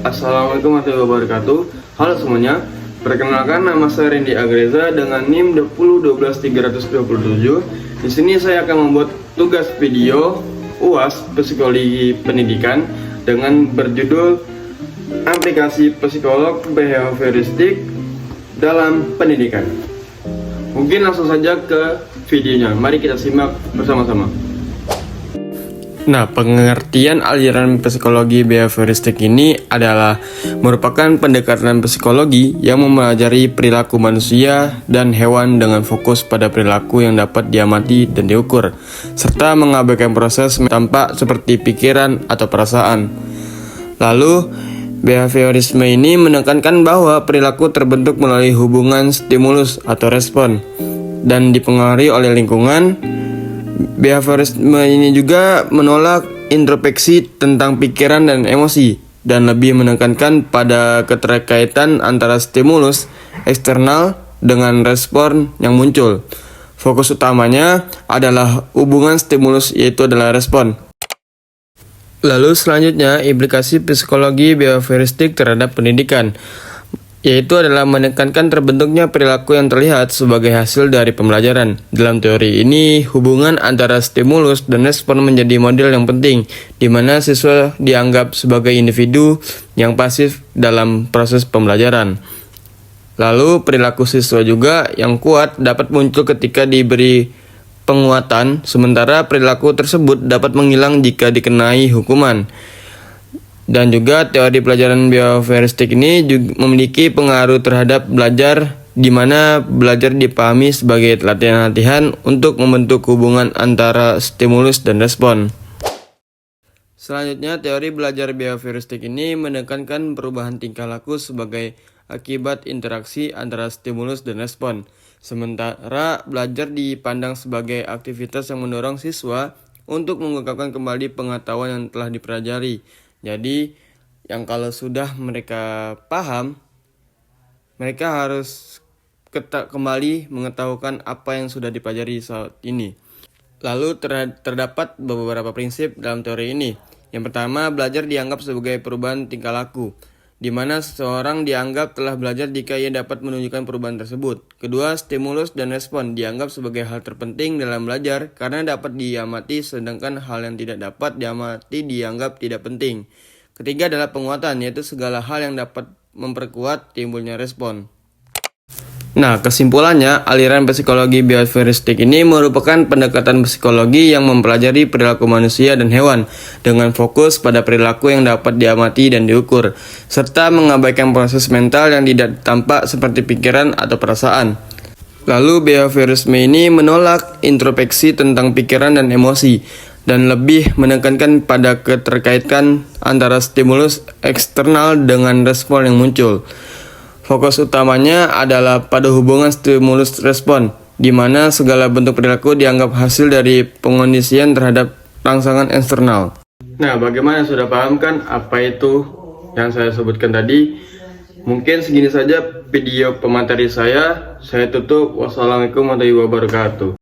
Assalamualaikum warahmatullahi wabarakatuh. Halo semuanya, perkenalkan nama saya Rendy Agreza dengan NIM 2012327. Di sini saya akan membuat tugas video UAS Psikologi Pendidikan dengan berjudul Aplikasi Psikolog Behavioristik dalam Pendidikan. Mungkin langsung saja ke videonya. Mari kita simak bersama-sama. Nah, pengertian aliran psikologi behavioristik ini adalah merupakan pendekatan psikologi yang mempelajari perilaku manusia dan hewan dengan fokus pada perilaku yang dapat diamati dan diukur, serta mengabaikan proses tampak seperti pikiran atau perasaan. Lalu, behaviorisme ini menekankan bahwa perilaku terbentuk melalui hubungan stimulus atau respon dan dipengaruhi oleh lingkungan. Behaviorisme ini juga menolak introspeksi tentang pikiran dan emosi dan lebih menekankan pada keterkaitan antara stimulus eksternal dengan respon yang muncul. Fokus utamanya adalah hubungan stimulus, yaitu adalah respon. Lalu selanjutnya, implikasi psikologi behavioristik terhadap pendidikan, yaitu adalah menekankan terbentuknya perilaku yang terlihat sebagai hasil dari pembelajaran. Dalam teori ini, hubungan antara stimulus dan respon menjadi model yang penting, di mana siswa dianggap sebagai individu yang pasif dalam proses pembelajaran. Lalu, perilaku siswa juga yang kuat dapat muncul ketika diberi penguatan, sementara perilaku tersebut dapat menghilang jika dikenai hukuman. Dan juga teori pelajaran behavioristik ini juga memiliki pengaruh terhadap belajar, di mana belajar dipahami sebagai latihan-latihan untuk membentuk hubungan antara stimulus dan respon. Selanjutnya, teori belajar behavioristik ini menekankan perubahan tingkah laku sebagai akibat interaksi antara stimulus dan respon. Sementara belajar dipandang sebagai aktivitas yang mendorong siswa untuk mengungkapkan kembali pengetahuan yang telah dipelajari. Jadi, yang kalau sudah mereka paham, mereka harus kembali mengetahukan apa yang sudah dipelajari saat ini. Lalu terdapat beberapa prinsip dalam teori ini. Yang pertama, belajar dianggap sebagai perubahan tingkah laku, di mana seseorang dianggap telah belajar jika ia dapat menunjukkan perubahan tersebut. Kedua, stimulus dan respon dianggap sebagai hal terpenting dalam belajar karena dapat diamati, sedangkan hal yang tidak dapat diamati dianggap tidak penting. Ketiga adalah penguatan, yaitu segala hal yang dapat memperkuat timbulnya respon. Nah, kesimpulannya, aliran psikologi behavioristik ini merupakan pendekatan psikologi yang mempelajari perilaku manusia dan hewan dengan fokus pada perilaku yang dapat diamati dan diukur, serta mengabaikan proses mental yang tidak tampak seperti pikiran atau perasaan. Lalu, behaviorisme ini menolak introspeksi tentang pikiran dan emosi, dan lebih menekankan pada keterkaitan antara stimulus eksternal dengan respon yang muncul. Fokus utamanya adalah pada hubungan stimulus-respon, di mana segala bentuk perilaku dianggap hasil dari pengondisian terhadap rangsangan eksternal. Nah, bagaimana, sudah paham kan apa itu yang saya sebutkan tadi? Mungkin segini saja video pemateri saya. Saya tutup. Wassalamualaikum warahmatullahi wabarakatuh.